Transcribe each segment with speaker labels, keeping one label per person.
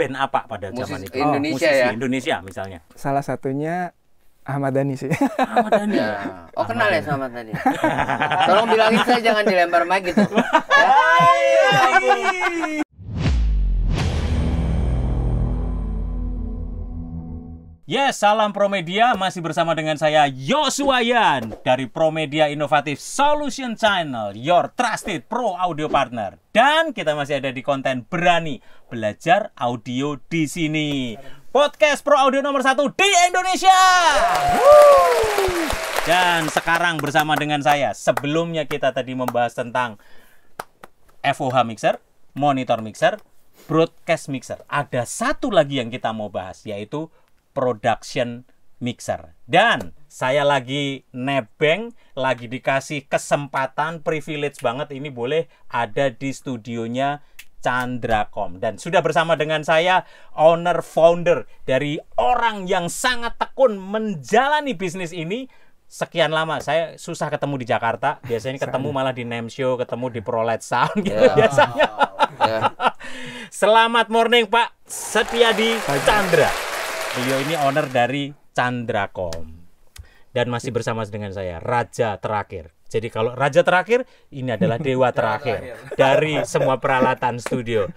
Speaker 1: band apa pada zaman itu?
Speaker 2: Indonesia
Speaker 1: musisi
Speaker 2: ya?
Speaker 1: Indonesia misalnya.
Speaker 3: Salah satunya Ahmad Dhani sih.
Speaker 1: Ahmad Dhani.
Speaker 2: Ya. Oh, kenal ya sama tadi. Tolong bilangin saya jangan dilempar mic gitu.
Speaker 1: Yes, salam Promedia, masih bersama dengan saya Yosuayan dari Promedia Innovative Solution Channel, your trusted pro audio partner. Dan kita masih ada di konten Berani Belajar Audio di sini. Podcast pro audio nomor 1 di Indonesia. Dan sekarang bersama dengan saya, sebelumnya kita tadi membahas tentang FOH mixer, monitor mixer, broadcast mixer. Ada satu lagi yang kita mau bahas, yaitu production mixer. Dan saya lagi nebeng, lagi dikasih kesempatan, privilege banget ini boleh ada di studionya Candracom. Dan sudah bersama dengan saya owner founder dari orang yang sangat tekun menjalani bisnis ini sekian lama. Saya susah ketemu di Jakarta, biasanya ketemu malah di Name Show, ketemu di Prolet Sound gitu biasanya. Selamat morning Pak Setiadi Chandra. Beliau ini owner dari Candracom. Dan masih bersama dengan saya, Raja Terakhir. Jadi kalau Raja Terakhir, ini adalah Dewa Terakhir dari semua peralatan studio.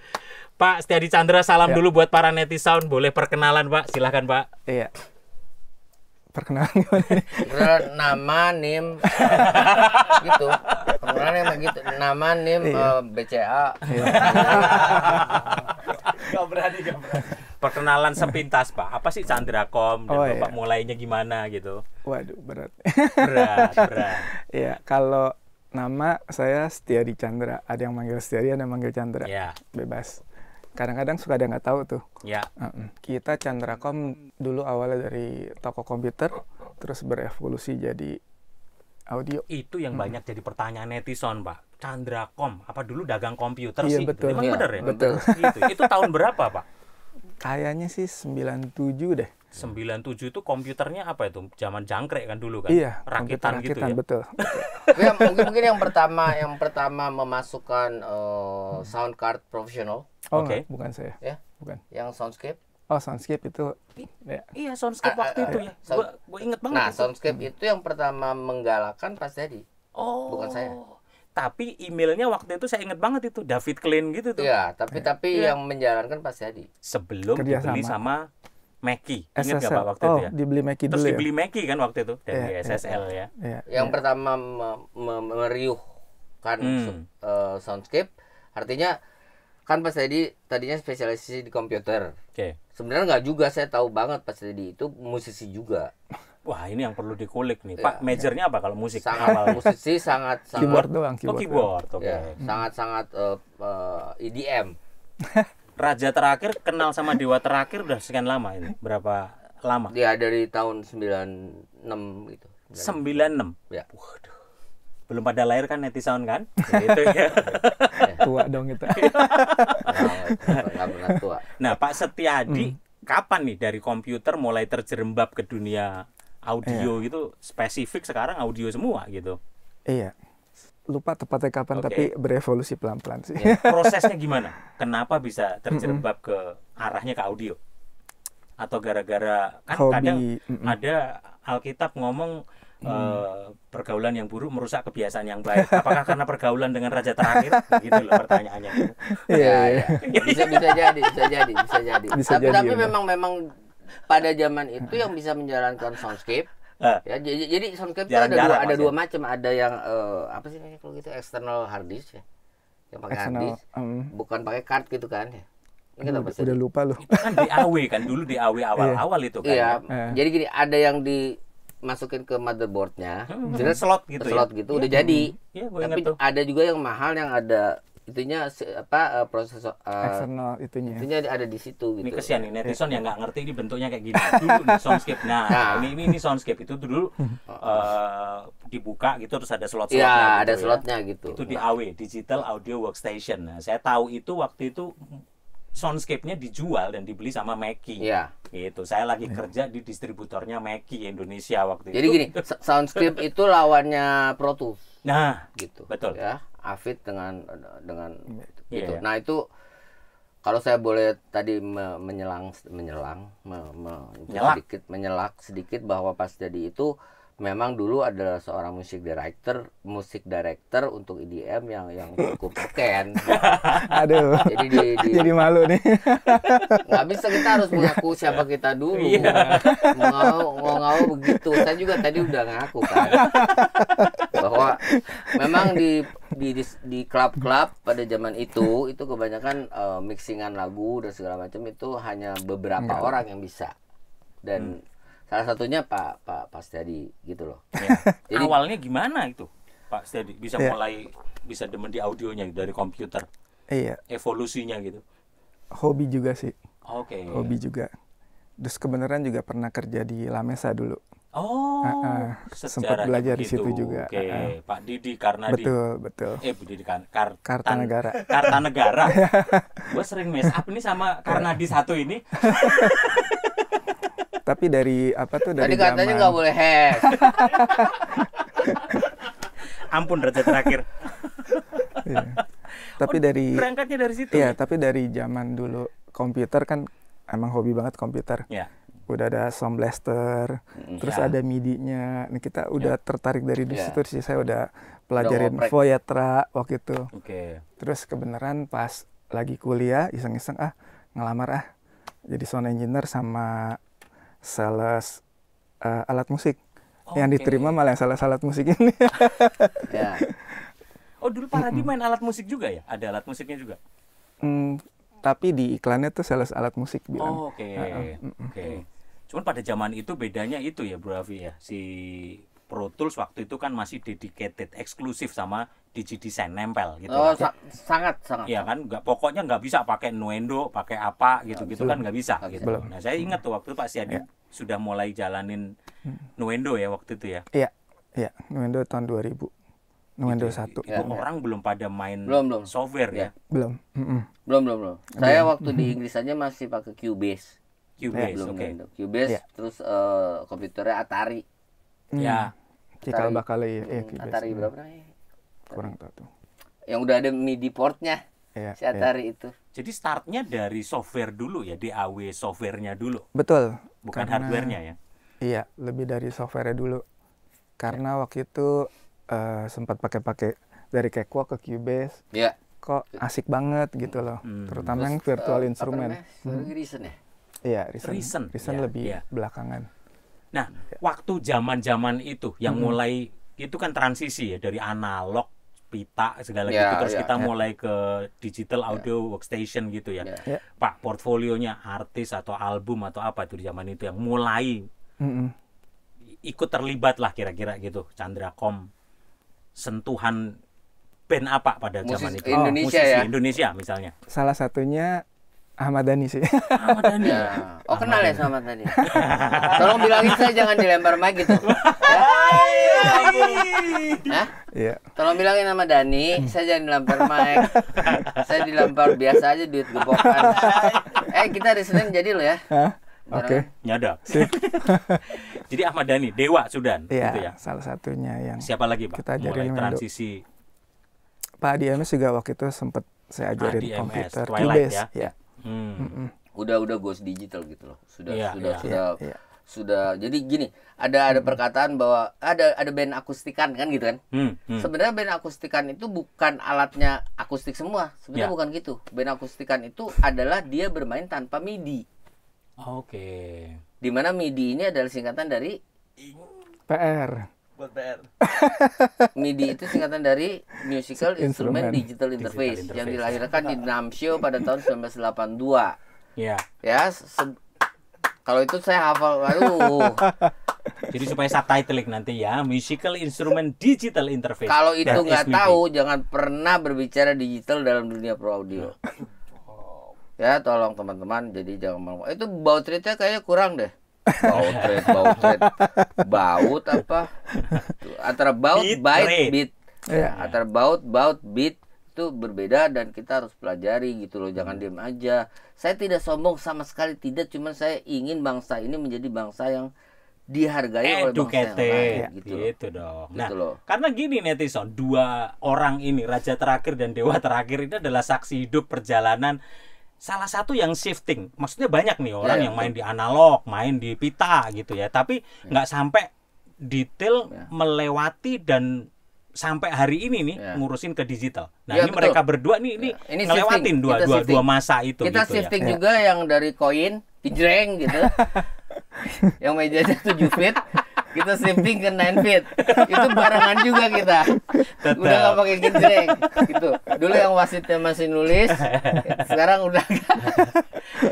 Speaker 1: Pak Setiadi Chandra, salam dulu buat para netizen. Boleh perkenalan Pak, silahkan Pak.
Speaker 3: Iya. Perkenalan gimana nih?
Speaker 2: Nama, NIM, gitu. Perkenalan emang gitu. Nama, NIM, BCA.
Speaker 1: Gak berani. Perkenalan sepintas Pak, apa sih Candracom dan Bapak mulainya gimana gitu?
Speaker 3: Waduh, berat.
Speaker 1: Berat.
Speaker 3: Iya, kalau nama saya Setiadi Chandra. Ada yang manggil Setiadi, ada yang manggil Chandra.
Speaker 1: Ya.
Speaker 3: Bebas. Kadang-kadang suka ada nggak tahu tuh.
Speaker 1: Ya.
Speaker 3: Kita Candracom dulu awalnya dari toko komputer, terus berevolusi jadi audio.
Speaker 1: Itu yang banyak jadi pertanyaan netizen Pak. Candracom, apa dulu dagang komputer
Speaker 3: Iya,
Speaker 1: sih?
Speaker 3: betul.
Speaker 1: Emang bener ya?
Speaker 3: Betul.
Speaker 1: Itu tahun berapa Pak?
Speaker 3: Kayaknya sih 97 deh.
Speaker 1: 97 itu komputernya apa itu? Zaman jangkrik kan dulu kan?
Speaker 3: Iya,
Speaker 1: rakitan gitu ya.
Speaker 3: Betul.
Speaker 2: Ya, mungkin yang pertama memasukkan sound card profesional.
Speaker 3: Oh,
Speaker 1: Oke.
Speaker 3: bukan saya.
Speaker 2: Ya.
Speaker 3: Bukan.
Speaker 2: Yang soundscape.
Speaker 3: Oh, Soundscape itu ya.
Speaker 1: Iya, Soundscape waktu itu ya. Gua inget banget.
Speaker 2: Nah,
Speaker 1: itu.
Speaker 2: soundscape itu yang pertama menggalakkan Pak Setiadi.
Speaker 1: Oh.
Speaker 2: Bukan saya.
Speaker 1: Tapi emailnya waktu itu saya inget banget itu David Klein gitu tuh.
Speaker 2: Iya, tapi yang menjalankan Pak Setiadi.
Speaker 1: Sebelum
Speaker 3: Kerjasama.
Speaker 1: dibeli sama Mackie. Ingat nggak
Speaker 3: SSL.
Speaker 1: Pak waktu itu ya?
Speaker 3: Dibeli Mackie
Speaker 1: Terus
Speaker 3: dulu
Speaker 1: dibeli Mackie kan waktu itu dari
Speaker 3: Iya,
Speaker 1: SSL ya.
Speaker 3: ya.
Speaker 2: Yang pertama meriuhkan soundscape, artinya kan Pak Setiadi tadinya spesialisasi di komputer.
Speaker 1: Oke.
Speaker 2: Sebenarnya nggak juga, saya tahu banget Pak Setiadi itu musisi juga.
Speaker 1: Wah, ini yang perlu dikulik nih. Pak, majornya apa kalau musik?
Speaker 2: Sangat musisi, sangat
Speaker 3: Keyboard doang,
Speaker 1: Oh, keyboard. Oke.
Speaker 2: ya, sangat EDM.
Speaker 1: Raja Terakhir kenal sama Dewa Terakhir udah sekian lama ini? Berapa lama?
Speaker 2: Dia dari tahun 96 gitu.
Speaker 1: 96.
Speaker 2: Ya.
Speaker 1: Waduh. Belum pada lahir kan netizen kan? Gitu ya.
Speaker 3: Tua dong itu.
Speaker 2: Nggak pernah tua.
Speaker 1: Nah, Pak Setiadi kapan nih dari komputer mulai terjerembab ke dunia audio gitu? Spesifik sekarang audio semua gitu.
Speaker 3: Iya. Lupa tepatnya kapan,
Speaker 1: Oke.
Speaker 3: tapi berevolusi pelan-pelan sih.
Speaker 1: Ya, prosesnya gimana? Kenapa bisa terjerembab ke arahnya ke audio? Atau gara-gara kan
Speaker 3: Hobi.
Speaker 1: kadang ada Alkitab ngomong pergaulan yang buruk merusak kebiasaan yang baik. Apakah karena pergaulan dengan Raja Terakhir? Gitu loh pertanyaannya.
Speaker 3: Iya.
Speaker 2: Bisa jadi.
Speaker 3: Bisa
Speaker 2: Tapi
Speaker 3: jadi, ya.
Speaker 2: memang pada zaman itu yang bisa menjalankan soundscape. Ya, jadi soundscape itu
Speaker 1: Jarang-jarang,
Speaker 2: ada
Speaker 1: Mas,
Speaker 2: dua
Speaker 1: ya?
Speaker 2: macam. Ada yang apa sih namanya kalau gitu, external hard disk ya. Yang pakai hard
Speaker 3: External,
Speaker 2: disk, bukan pakai card gitu kan ya. Ingat apa sih?
Speaker 3: udah lupa loh.
Speaker 1: Itu kan DAW kan dulu DAW awal-awal itu kan.
Speaker 2: Iya.
Speaker 1: ya.
Speaker 2: Jadi gini, ada yang dimasukin ke motherboardnya,
Speaker 1: Dengan slot gitu
Speaker 2: slot
Speaker 1: ya.
Speaker 2: gitu, udah jadi.
Speaker 1: Iya, gue ingat
Speaker 2: Tapi
Speaker 1: tuh.
Speaker 2: ada juga yang mahal yang ada itunya prosesor
Speaker 3: External itunya.
Speaker 2: itunya ada di situ gitu.
Speaker 1: Ini kesian nih netizen yang nggak ngerti ini bentuknya kayak gini. Dulu nih soundscape. Nah, ini soundscape itu dulu dibuka gitu terus ada slot-slotnya.
Speaker 2: Iya,
Speaker 1: gitu
Speaker 2: ada
Speaker 1: ya.
Speaker 2: slotnya gitu.
Speaker 1: Itu DAW, Digital Audio Workstation. Nah, saya tahu itu waktu itu soundscape-nya dijual dan dibeli sama Mackie.
Speaker 2: Iya.
Speaker 1: Gitu. Saya lagi kerja di distributornya Mackie Indonesia waktu
Speaker 2: Jadi
Speaker 1: itu.
Speaker 2: gini, soundscape itu lawannya Pro Tools
Speaker 1: Nah,
Speaker 2: gitu.
Speaker 1: betul.
Speaker 2: Ya, Avid dengan gitu.
Speaker 1: Iya.
Speaker 2: Nah, itu Kalau saya boleh tadi menyelang
Speaker 1: Nyelak.
Speaker 2: menyelak sedikit bahwa Pak Setiadi itu memang dulu adalah seorang musik director untuk EDM yang cukup keren.
Speaker 3: Aduh.
Speaker 2: Jadi
Speaker 3: Jadi malu nih.
Speaker 2: nggak bisa, kita harus mengaku siapa kita dulu. Mau begitu. Saya juga tadi udah ngaku kan bahwa memang di klub-klub pada zaman itu kebanyakan mixingan lagu dan segala macam itu hanya beberapa orang yang bisa, dan salah satunya Pak Setiadi gitu loh.
Speaker 1: Ya.
Speaker 2: Jadi
Speaker 1: Awalnya gimana itu Pak Setiadi bisa
Speaker 3: Ya.
Speaker 1: bisa demen di audionya dari komputer,
Speaker 3: Iya,
Speaker 1: evolusinya gitu?
Speaker 3: hobi juga sih.
Speaker 1: Oke.
Speaker 3: Hobi juga. Terus kebenaran juga pernah kerja di Lamesa dulu.
Speaker 1: Oh,
Speaker 3: sempat
Speaker 1: sejarahnya
Speaker 3: belajar di
Speaker 1: begitu.
Speaker 3: situ juga.
Speaker 1: Oke, Pak Didi Karnadi.
Speaker 3: Betul.
Speaker 1: Bu Didi
Speaker 3: Kartanegara.
Speaker 1: Kartanegara. Gue sering mess up nih sama Karnadi satu ini.
Speaker 3: Tapi dari apa tuh dari
Speaker 2: tadi katanya
Speaker 3: zaman-
Speaker 2: nggak boleh hash.
Speaker 1: Ampun Raja terakhir.
Speaker 3: Iya. Tapi dari
Speaker 1: Berangkatnya dari situ.
Speaker 3: iya, tapi dari zaman dulu komputer kan emang hobi banget komputer.
Speaker 1: Ya.
Speaker 3: Udah ada Sound Blaster, terus
Speaker 1: Ya.
Speaker 3: ada MIDI-nya. Nah, kita udah tertarik dari
Speaker 2: Ya.
Speaker 3: situ sih. Saya udah pelajarin
Speaker 2: ngoprek.
Speaker 3: Voyetra waktu itu.
Speaker 1: Oke.
Speaker 3: Terus kebenaran pas lagi kuliah iseng-iseng ngelamar jadi sound engineer sama sales alat musik. Yang
Speaker 1: Oke.
Speaker 3: diterima malah yang sales alat musik ini.
Speaker 2: Ya.
Speaker 1: Oh, dulu Paradi main alat musik juga ya? Ada alat musiknya juga?
Speaker 3: Tapi di iklannya tuh sales alat musik bilang.
Speaker 1: Oh, oke. Oke. Cuman pada zaman itu bedanya itu ya, Bro Afi ya. Si Pro Tools waktu itu kan masih dedicated, eksklusif sama DigiDesign, nempel gitu.
Speaker 2: Oh,
Speaker 1: kan.
Speaker 2: sangat.
Speaker 1: Iya kan, pokoknya nggak bisa pakai Nuendo, pakai apa gitu-gitu kan nggak bisa. Gitu.
Speaker 3: Belum.
Speaker 1: Nah, saya ingat tuh waktu itu Pak Setiadi sudah mulai jalanin Nuendo ya waktu itu ya.
Speaker 3: Iya, Nuendo tahun 2000. Nuendo 1.
Speaker 1: Itu orang belum pada main
Speaker 2: Belum.
Speaker 1: software ya.
Speaker 3: Belum.
Speaker 2: Belum. Saya waktu di Inggris aja masih pakai Cubase.
Speaker 1: Cubase,
Speaker 2: Belum
Speaker 1: oke.
Speaker 2: Nintendo. Cubase,
Speaker 3: Ya.
Speaker 2: terus komputernya Atari.
Speaker 1: Ya.
Speaker 3: Cikal
Speaker 2: Atari.
Speaker 3: bakal ya.
Speaker 2: Atari berapa namanya?
Speaker 3: Kurang tahu tuh.
Speaker 2: Yang udah ada MIDI portnya.
Speaker 3: Iya,
Speaker 2: Si Atari itu.
Speaker 1: Jadi startnya dari software dulu ya, DAW softwarenya dulu,
Speaker 3: Betul.
Speaker 1: bukan
Speaker 3: Karena-
Speaker 1: hardwarenya ya.
Speaker 3: Iya, lebih dari software dulu. Karena waktu itu sempat pakai dari Cakewalk ke Cubase.
Speaker 2: Ya.
Speaker 3: Kok asik banget gitu loh. Terutama yang virtual instrument.
Speaker 2: Reason ya.
Speaker 3: Iya,
Speaker 1: Reason,
Speaker 3: Reason
Speaker 1: ya,
Speaker 3: lebih
Speaker 1: iya.
Speaker 3: belakangan.
Speaker 1: Nah, waktu zaman-zaman itu yang mulai itu kan transisi ya dari analog pita segala
Speaker 2: Ya,
Speaker 1: gitu terus
Speaker 2: ya,
Speaker 1: kita
Speaker 3: ya.
Speaker 1: mulai ke digital audio workstation gitu ya.
Speaker 2: Ya.
Speaker 3: Ya.
Speaker 1: Pak, portfolionya artis atau album atau apa itu di zaman itu yang mulai
Speaker 3: Mm-mm.
Speaker 1: ikut terlibat lah kira-kira gitu. Chandracom sentuhan band apa pada
Speaker 2: Musisi
Speaker 1: zaman itu?
Speaker 2: Indonesia
Speaker 1: musisi
Speaker 2: ya?
Speaker 1: Indonesia misalnya.
Speaker 3: Salah satunya Ahmad Dhani sih.
Speaker 1: Ahmad Dhani.
Speaker 2: Ya. Oh, kenal ya sama tadi. Tolong bilangin saya jangan dilempar mic gitu. Hah?
Speaker 3: Iya.
Speaker 2: Tolong bilangin sama Dani, saya jangan dilempar mic. Saya dilempar biasa aja duit gepokan. Kita hari Senin jadi lo ya.
Speaker 3: Hah? Oke.
Speaker 1: Nyadap. Jadi Ahmad Dhani, Dewa Sudan
Speaker 3: Iya,
Speaker 1: gitu ya.
Speaker 3: salah satunya yang
Speaker 1: Siapa lagi, Pak?
Speaker 3: kita
Speaker 1: Mulai
Speaker 3: ajarin
Speaker 1: transisi
Speaker 3: Pak DMS juga waktu itu sempat saya ajarin
Speaker 1: DMS,
Speaker 3: komputer
Speaker 1: Twilight
Speaker 3: Cubase.
Speaker 1: ya?
Speaker 3: Ya.
Speaker 2: Udah goes digital gitu loh.
Speaker 1: Iya.
Speaker 2: Sudah. Jadi gini, ada perkataan bahwa ada band akustikan kan gitu kan. Sebenarnya band akustikan itu bukan alatnya akustik semua. Sebenarnya
Speaker 1: Ya.
Speaker 2: bukan gitu. Band akustikan itu adalah dia bermain tanpa MIDI.
Speaker 1: Oke.
Speaker 2: Dimana MIDI ini adalah singkatan dari
Speaker 3: PR.
Speaker 2: MIDI itu singkatan dari Musical Instrument
Speaker 3: Instrument.
Speaker 2: Digital Interface
Speaker 1: Interface.
Speaker 2: yang dilahirkan di Namsio pada tahun 1982.
Speaker 1: Ya.
Speaker 2: Ya, kalau itu saya hafal. Aduh.
Speaker 1: Jadi supaya subtitling nanti ya, Musical Instrument Digital Interface.
Speaker 2: Kalau itu
Speaker 1: Dan
Speaker 2: nggak
Speaker 1: SMIDI.
Speaker 2: tahu, jangan pernah berbicara digital dalam dunia pro audio. Ya, tolong teman-teman. Jadi jangan mau. Itu baut rate-nya kayaknya kurang deh. Baut rate. Baut apa? Tuh, antara baut,
Speaker 1: Beat
Speaker 2: byte,
Speaker 1: rate.
Speaker 2: beat.
Speaker 3: Iya.
Speaker 2: Antara baut, beat itu berbeda dan kita harus pelajari gitu loh. Jangan diam aja. Saya tidak sombong sama sekali, tidak. Cuman saya ingin bangsa ini menjadi bangsa yang dihargai oleh bangsa yang lain
Speaker 1: Educated
Speaker 2: gitu
Speaker 1: gitu,
Speaker 2: loh.
Speaker 1: dong.
Speaker 2: Gitu
Speaker 1: Nah,
Speaker 2: loh.
Speaker 1: karena gini netizen, dua orang ini Raja Terakhir dan Dewa Terakhir ini adalah saksi hidup perjalanan salah satu yang shifting. Maksudnya banyak nih orang yang main di analog, main di pita gitu ya. Tapi nggak sampai detail melewati dan sampai hari ini nih ngurusin ke digital. Nah ini betul. Mereka berdua nih ini ngelewatin dua masa itu.
Speaker 2: Kita
Speaker 1: gitu
Speaker 2: shifting juga yang dari koin, jreng gitu. Yang mejanya 7 feet. Kita shifting ke 9 feet. Itu barengan juga kita. Udah nggak pakai gejreng gitu. Dulu yang wasitnya masih nulis, sekarang udah nggak.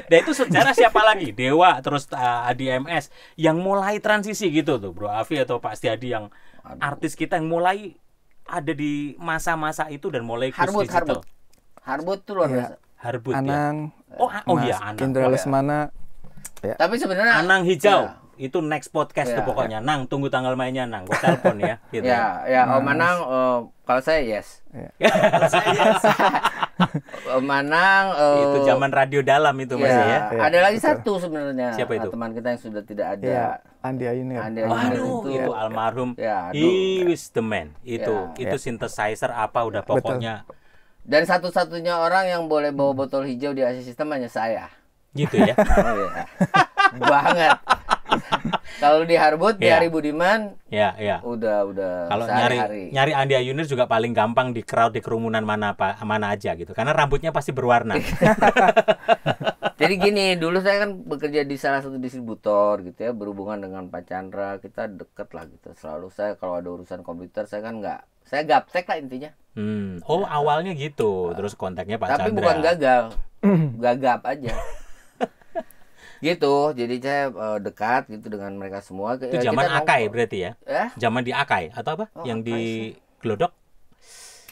Speaker 1: Nah itu sejarah siapa lagi? Dewa terus Adi MS yang mulai transisi gitu tuh, Bro Afi atau Pak Setiadi yang artis kita yang mulai ada di masa-masa itu dan mulai ke digital.
Speaker 2: Harbut tuh luar biasa.
Speaker 1: Harbut
Speaker 3: Anang.
Speaker 1: Ya. Oh iya Anang.
Speaker 3: Indra Lesmana.
Speaker 2: Ya. Tapi sebenarnya
Speaker 1: Anang Hijau. Itu next podcast tuh pokoknya. Nang, tunggu tanggal mainnya Nang. Gue telepon ya. Gitu.
Speaker 2: Om Anang, kalau saya yes. Kalau saya yes. Om Anang.
Speaker 1: Itu zaman radio dalam itu masih ya.
Speaker 2: Ada lagi satu sebenarnya.
Speaker 1: Siapa itu?
Speaker 2: Teman kita yang sudah tidak ada.
Speaker 3: Andi Ayunir.
Speaker 1: Waduh, itu almarhum. He was the man. Itu synthesizer apa udah pokoknya.
Speaker 2: Dan satu-satunya orang yang boleh bawa botol hijau di AC System hanya saya.
Speaker 1: Gitu ya.
Speaker 2: Banget. Kalau di Harbut, di Hari Budiman, udah.
Speaker 1: Kalau nyari Andi Ayunir juga paling gampang di crowd, di kerumunan mana aja gitu, karena rambutnya pasti berwarna.
Speaker 2: Jadi gini, dulu saya kan bekerja di salah satu distributor gitu ya, berhubungan dengan Pak Chandra, kita deket lah gitu. Selalu saya kalau ada urusan komputer, saya kan saya gaptek lah intinya.
Speaker 1: Awalnya gitu, terus kontaknya Pak Chandra.
Speaker 2: Tapi bukan gagal, gagap aja. Gitu, jadi saya dekat gitu dengan mereka semua.
Speaker 1: Itu zaman Akai berarti ya? Zaman di Akai atau apa? Yang di Glodok?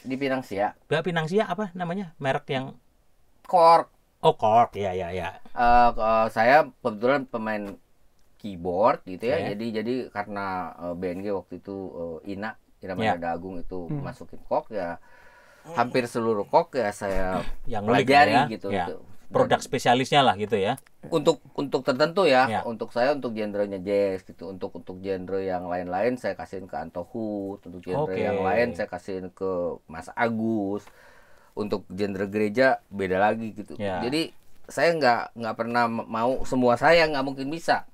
Speaker 2: Di Pinangsia.
Speaker 1: Pinangsia apa namanya? Merek yang
Speaker 2: Korg.
Speaker 1: Oh, Korg. Ya.
Speaker 2: Saya kebetulan pemain keyboard gitu ya. Jadi karena BNG waktu itu Irama Dada Agung itu masukin Korg ya. Hampir seluruh Korg ya saya
Speaker 1: yang
Speaker 2: pelajari gitu.
Speaker 1: Produk spesialisnya lah gitu ya.
Speaker 2: Untuk tertentu ya. Untuk saya untuk genrenya jazz gitu. Untuk genre yang lain-lain saya kasihin ke Antohu. Untuk genre yang lain saya kasihin ke Mas Agus. Untuk genre gereja beda lagi gitu. Jadi saya nggak pernah mau semua saya nggak mungkin bisa.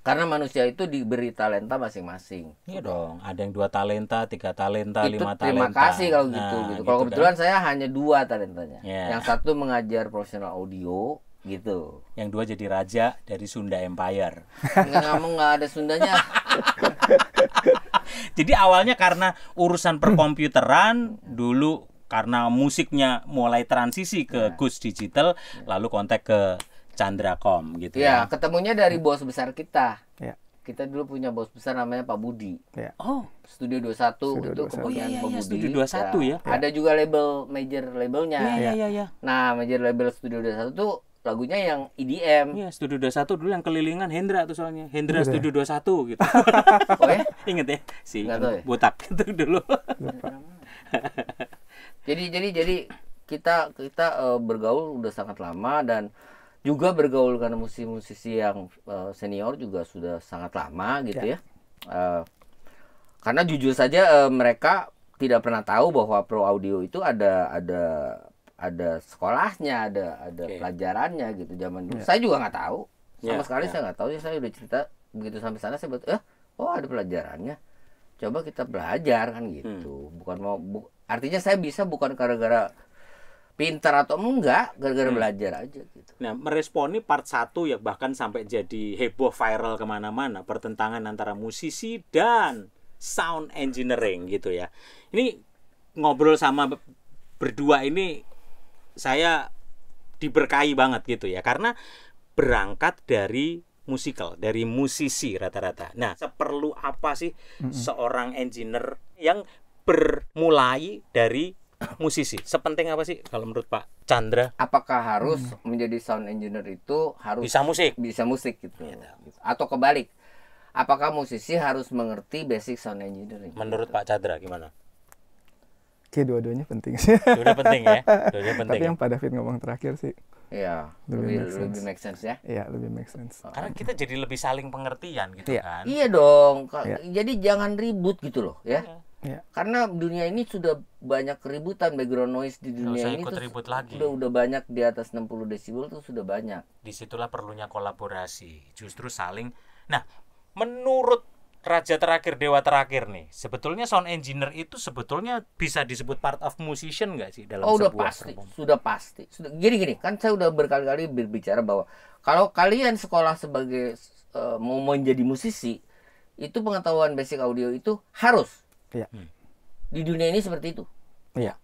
Speaker 2: Karena manusia itu diberi talenta masing-masing.
Speaker 1: Iya dong. Ada yang 2 talenta, 3 talenta, 5 talenta.
Speaker 2: Terima kasih kalau gitu. Kalau kebetulan saya hanya 2 talentanya. Yang satu mengajar profesional audio gitu.
Speaker 1: Yang 2 jadi raja dari Sunda Empire.
Speaker 2: Nggak ada Sundanya.
Speaker 1: Jadi awalnya karena urusan perkomputeran dulu, karena musiknya mulai transisi ke Gus Digital, lalu kontak ke Chandracom gitu ya.
Speaker 2: Ketemunya dari bos besar kita. Kita dulu punya bos besar namanya Pak Budi. Studio 21 itu kemudian Pak Budi.
Speaker 1: Studio 21 ya.
Speaker 2: Ada juga major labelnya. Nah, major label Studio 21 tuh lagunya yang EDM.
Speaker 1: Iya, Studio 21 dulu yang kelilingan Hendra tuh soalnya. Hendra Studio 21 gitu.
Speaker 2: Oh ya?
Speaker 1: Ingat ya? Si botak itu dulu.
Speaker 2: Jadi kita bergaul udah sangat lama dan juga bergaul karena musisi-musisi yang senior juga sudah sangat lama gitu ya. Karena jujur saja mereka tidak pernah tahu bahwa pro audio itu ada sekolahnya, ada pelajarannya gitu zaman dulu. Saya juga nggak tahu sama sekali. Saya nggak tahu. Saya udah cerita begitu sampai sana saya ada pelajarannya. Coba kita belajar kan gitu. Artinya saya bisa bukan gara-gara pintar atau enggak, gara-gara belajar aja gitu.
Speaker 1: Nah, meresponi part 1 ya bahkan sampai jadi heboh viral kemana-mana, pertentangan antara musisi dan sound engineering gitu ya. Ini ngobrol sama berdua ini saya diberkahi banget gitu ya, karena berangkat dari musikal, dari musisi rata-rata. Nah, seperlu apa sih seorang engineer yang bermulai dari musisi? Sepenting apa sih kalau menurut Pak Chandra?
Speaker 2: Apakah harus menjadi sound engineer itu harus bisa musik gitu? Atau kebalik? Apakah musisi harus mengerti basic sound engineering?
Speaker 1: Menurut Pak Chandra gimana?
Speaker 3: Dua-duanya penting sih.
Speaker 1: Dua-duanya penting ya.
Speaker 3: Tapi yang Pak David ngomong terakhir sih.
Speaker 2: Iya, lebih make sense ya.
Speaker 3: Iya, lebih make sense.
Speaker 1: Karena kita jadi lebih saling pengertian gitu kan.
Speaker 2: Iya dong. Jadi jangan ribut gitu loh ya.
Speaker 3: Iya.
Speaker 2: Karena dunia ini sudah banyak keributan, background noise di
Speaker 1: Nggak
Speaker 2: dunia
Speaker 1: usah
Speaker 2: ini
Speaker 1: ikut
Speaker 2: tuh
Speaker 1: ribut lagi.
Speaker 2: udah banyak, di atas 60 desibel tuh sudah banyak.
Speaker 1: Disitulah perlunya kolaborasi, justru saling. Nah, menurut Raja Terakhir, Dewa Terakhir nih, sebetulnya sound engineer itu sebetulnya bisa disebut part of musician nggak sih dalam
Speaker 2: Oh, udah
Speaker 1: sebuah
Speaker 2: pasti,
Speaker 1: performance?
Speaker 2: sudah pasti. Sudah gini, kan saya udah berkali-kali berbicara bahwa kalau kalian sekolah sebagai mau menjadi musisi, itu pengetahuan basic audio itu harus.
Speaker 3: Iya.
Speaker 2: Di dunia ini seperti itu.
Speaker 3: Iya.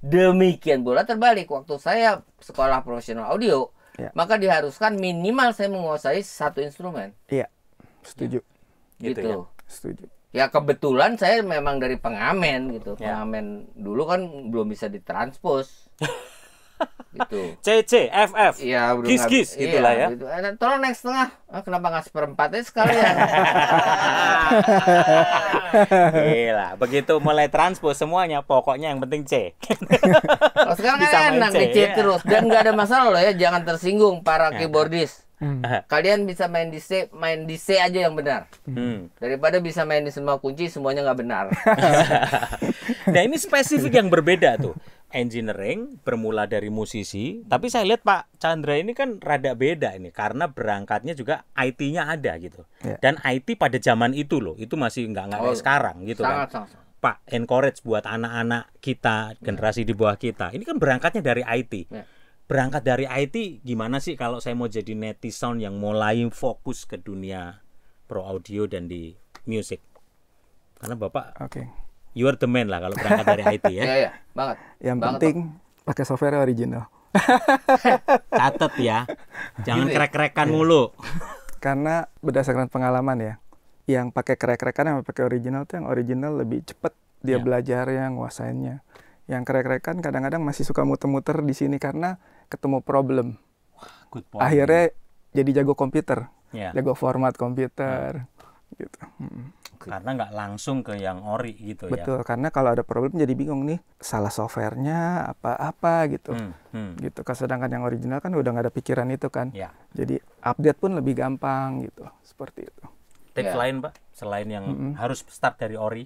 Speaker 2: Demikian pula terbalik, waktu saya sekolah profesional audio,
Speaker 3: Ya.
Speaker 2: maka diharuskan minimal saya menguasai satu instrumen.
Speaker 3: Iya. Setuju.
Speaker 1: Gitu
Speaker 2: Gitu.
Speaker 1: ya.
Speaker 3: Setuju.
Speaker 2: Ya kebetulan saya memang dari pengamen gitu.
Speaker 1: Ya.
Speaker 2: Pengamen dulu kan belum bisa ditranspos. Gitu.
Speaker 1: CC, FF,
Speaker 2: Iya, udah
Speaker 1: gis-gis
Speaker 2: nggak-
Speaker 1: gitulah ya.
Speaker 2: Gitu. Tolong naik setengah. Kenapa nggak seperempatnya sekalian?
Speaker 1: Gila, begitu mulai transpose semuanya, pokoknya yang penting C.
Speaker 2: Kalau sekarang
Speaker 1: Bisa
Speaker 2: kan
Speaker 1: main
Speaker 2: enak
Speaker 1: C,
Speaker 2: di C
Speaker 1: ya.
Speaker 2: terus dan nggak ada masalah loh ya. Jangan tersinggung para keyboardis.
Speaker 3: Hmm.
Speaker 2: Kalian bisa main di C aja yang benar. Daripada bisa main di semua kunci semuanya nggak benar.
Speaker 1: Nah, ini spesifik yang berbeda tuh. Engineering bermula dari musisi, tapi saya lihat Pak Chandra ini kan rada beda ini karena berangkatnya juga IT-nya ada gitu.
Speaker 3: Ya.
Speaker 1: Dan IT pada zaman itu loh, itu masih nggak kayak sekarang gitu kan.
Speaker 2: sangat.
Speaker 1: Pak, encourage buat anak-anak kita, generasi di bawah kita. Ini kan berangkatnya dari IT.
Speaker 2: Ya.
Speaker 1: Berangkat dari IT gimana sih kalau saya mau jadi netizen yang mulai fokus ke dunia pro audio dan di music? Karena Bapak
Speaker 3: Oke.
Speaker 1: you are the man lah kalau berangkat dari IT ya.
Speaker 2: Iya, banget.
Speaker 3: Yang
Speaker 2: Banget,
Speaker 3: penting pakai software original.
Speaker 1: Catet ya. Jangan
Speaker 2: Gitu ya?
Speaker 1: krek-krekan mulu.
Speaker 3: Karena berdasarkan pengalaman ya, yang pakai krek-krekan yang pakai original tuh yang original lebih cepet dia
Speaker 1: Ya.
Speaker 3: belajarnya, nguasainnya. Yang krek-krekan kadang-kadang masih suka muter-muter di sini karena ketemu problem.
Speaker 1: Good point.
Speaker 3: Akhirnya jadi jago komputer,
Speaker 1: Ya.
Speaker 3: jago format komputer, gitu.
Speaker 1: Karena nggak langsung ke yang ori gitu ya.
Speaker 3: Betul, karena kalau ada problem jadi bingung nih, salah softwarenya apa-apa gitu. Gitu. Sedangkan yang original kan udah nggak ada pikiran itu kan.
Speaker 1: Ya.
Speaker 3: Jadi update pun lebih gampang gitu, seperti itu.
Speaker 1: Tips
Speaker 2: Ya.
Speaker 1: lain Pak, selain yang harus start dari ori,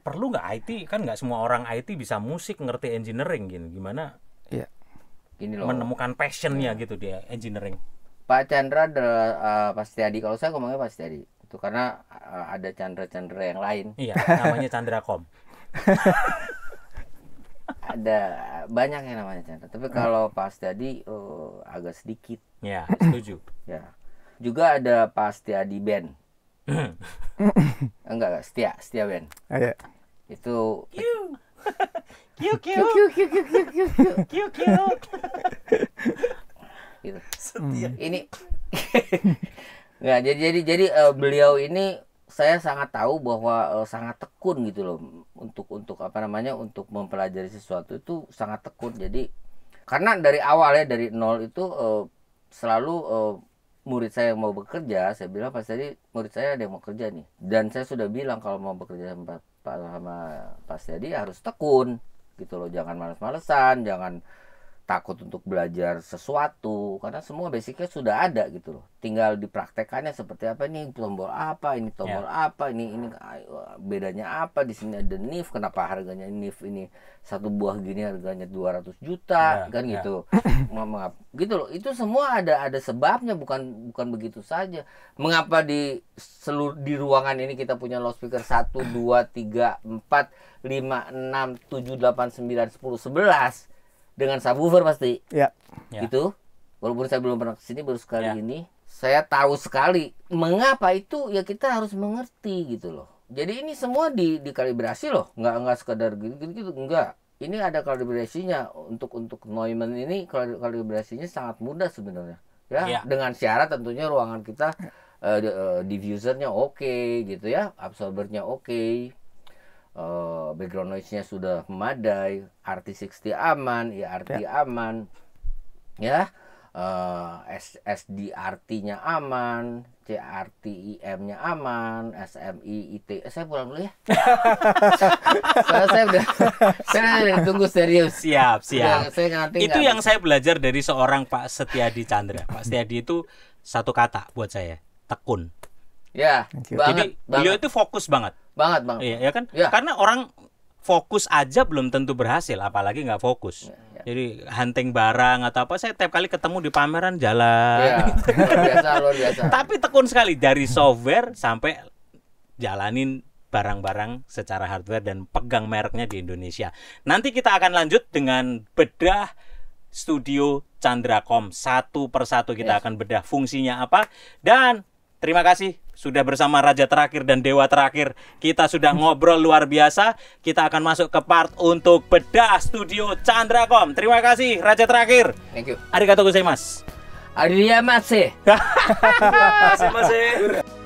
Speaker 1: perlu nggak IT? Kan nggak semua orang IT bisa musik, ngerti engineering gini. Gimana
Speaker 3: Iya.
Speaker 2: Gini loh.
Speaker 1: menemukan passionnya gitu dia engineering?
Speaker 2: Pak Chandra adalah Pak Setiadi. Kalau saya ngomongnya Pak Setiadi. Itu karena ada Chandra yang lain.
Speaker 1: Iya, namanya Chandracom.
Speaker 2: Ada banyak yang namanya Chandra. Tapi kalau Pak Setiadi agak sedikit.
Speaker 1: Ya, setuju.
Speaker 2: Ya. Juga ada Pak Setiadi Band. Enggak, Setia Band.
Speaker 3: Iya.
Speaker 2: Itu
Speaker 1: Kiu kiu kiu kiu.
Speaker 2: gitu. Ini nggak jadi beliau ini saya sangat tahu bahwa sangat tekun gitu loh untuk apa namanya untuk mempelajari sesuatu itu sangat tekun. Jadi karena dari awal ya dari nol itu selalu murid saya yang mau bekerja, saya bilang pas tadi murid saya ada yang mau kerja nih, dan saya sudah bilang kalau mau bekerja sama Pak Setiadi harus tekun gitu loh, jangan males-malesan, jangan takut untuk belajar sesuatu karena semua basicnya sudah ada gitu loh, tinggal dipraktekannya seperti apa, ini tombol apa, ini tombol apa, ini bedanya apa, di sini ada NIF, kenapa harganya NIF ini satu buah gini harganya 200 juta kan gitu. Gitu loh, itu semua ada sebabnya, bukan begitu saja. Mengapa di ruangan ini kita punya loudspeaker 1 2 3 4 5 6 7 8 9 10 11 dengan subwoofer pasti.
Speaker 3: Ya.
Speaker 2: Gitu. Walaupun saya belum pernah kesini, baru sekali ini, saya tahu sekali mengapa itu, ya kita harus mengerti gitu loh. Jadi ini semua dikalibrasi loh, nggak sekedar gitu enggak. Ini ada kalibrasinya untuk Neumann ini, kalibrasinya sangat mudah sebenarnya. Ya, dengan syarat tentunya ruangan kita diffusernya oke gitu ya, absorbernya oke. Background noise-nya sudah memadai, RT60 aman, IRT aman, ya, SDRT-nya aman, CRT-IM-nya aman, SMI IT. Saya pulang dulu ya. saya tunggu serius.
Speaker 1: Siap.
Speaker 2: Saya nanti
Speaker 1: Itu yang saya belajar dari seorang Pak Setiadi Chandra. Pak Setiadi itu satu kata buat saya, tekun.
Speaker 2: Ya,
Speaker 1: Jadi beliau itu fokus banget.
Speaker 2: Banget, Bang.
Speaker 1: Iya, ya kan?
Speaker 2: Ya.
Speaker 1: Karena orang fokus aja belum tentu berhasil, apalagi nggak fokus. Jadi hunting barang atau apa, saya tiap kali ketemu di pameran jalan.
Speaker 2: Iya, luar biasa.
Speaker 1: Tapi tekun sekali dari software sampai jalanin barang-barang secara hardware dan pegang mereknya di Indonesia. Nanti kita akan lanjut dengan bedah studio Candracom. Satu persatu kita akan bedah fungsinya apa. Dan terima kasih sudah bersama Raja Terakhir dan Dewa Terakhir. Kita sudah ngobrol luar biasa. Kita akan masuk ke part untuk bedah studio Candracom. Terima kasih Raja Terakhir.
Speaker 2: Thank you.
Speaker 1: Arigatou gozaimasu.
Speaker 2: Arigatou.
Speaker 1: Terima kasih.